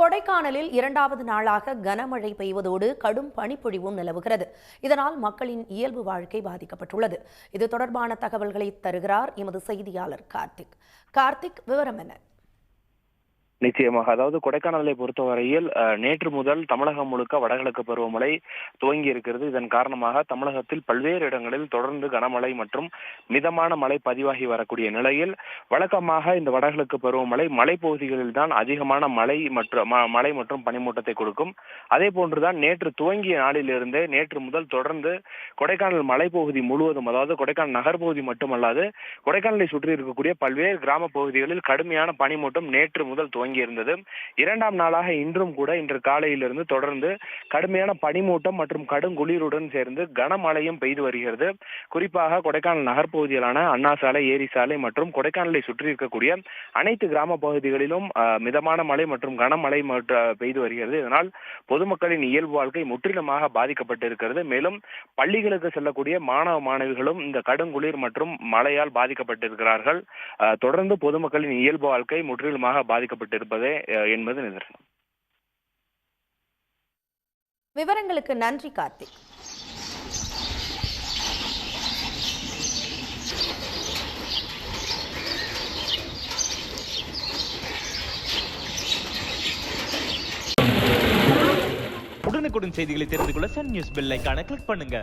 கொடைக்கானலில் இரண்டாவது நாளாக கனமழை பெய்வதோடு கடும் பனிப்பொழிவும் நிலவுகிறது. இதனால் மக்களின் இயல்பு வாழ்க்கை பாதிக்கப்பட்டுள்ளது. இது தொடர்பான தகவல்களை தருகிறார் எமது செய்தியாளர் கார்த்திக். விவரம் என்ன? நிச்சயமாக. அதாவது கொடைக்கானலை பொறுத்தவரையில் நேற்று முதல் தமிழகம் முழுக்க வடகிழக்கு பருவமழை துவங்கி இருக்கிறது. இதன் காரணமாக தமிழகத்தில் பல்வேறு இடங்களில் தொடர்ந்து கனமழை மற்றும் மிதமான மழை பதிவாகி வரக்கூடிய நிலையில் வழக்கமாக இந்த வடகிழக்கு பருவமழை மலைப்பகுதிகளில் தான் அதிகமான மழை மற்றும் பனிமூட்டத்தை கொடுக்கும். அதே போன்றுதான் நேற்று துவங்கிய நாளிலிருந்தே நேற்று முதல் தொடர்ந்து கொடைக்கானல் மலைப்பகுதி முழுவதும், அதாவது கொடைக்கானல் நகர்பகுதி மட்டுமல்லாது கொடைக்கானலை சுற்றி இருக்கக்கூடிய பல்வேறு கிராம பகுதிகளில் கடுமையான பனிமூட்டம் நேற்று முதல் இருந்தது. இரண்டாம் நாளாக இன்றும் கூட இன்று காலையிலிருந்து தொடர்ந்து கடுமையான பனிமூட்டம் மற்றும் கடுங்குளிருடன் சேர்ந்து கனமழையும் பெய்து வருகிறது. குறிப்பாக கொடைக்கானல் நகர்பகுதிகளான அண்ணா சாலை, ஏரி சாலை மற்றும் கொடைக்கானலை சுற்றி இருக்கக்கூடிய அனைத்து கிராம பகுதிகளிலும் மிதமான மழை மற்றும் கனமழை பெய்து வருகிறது. இதனால் பொதுமக்களின் இயல்பு வாழ்க்கை முற்றிலுமாக பாதிக்கப்பட்டிருக்கிறது. மேலும் பள்ளிகளுக்கு செல்லக்கூடிய மாணவ மாணவிகளும் இந்த கடுங்குளிர் மற்றும் மழையால் பாதிக்கப்பட்டிருக்கிறார்கள். தொடர்ந்து பொதுமக்களின் இயல்பு வாழ்க்கை முற்றிலுமாக பாதிக்கப்பட்டிருப்பதே என்பது நிதர்சனம். விவரங்களுக்கு நன்றி கார்த்திக். உடனுக்குடன் செய்திகளை தெரிந்து கொள்ள சன் நியூஸ் பெல் ஐகானை கிளிக் பண்ணுங்க.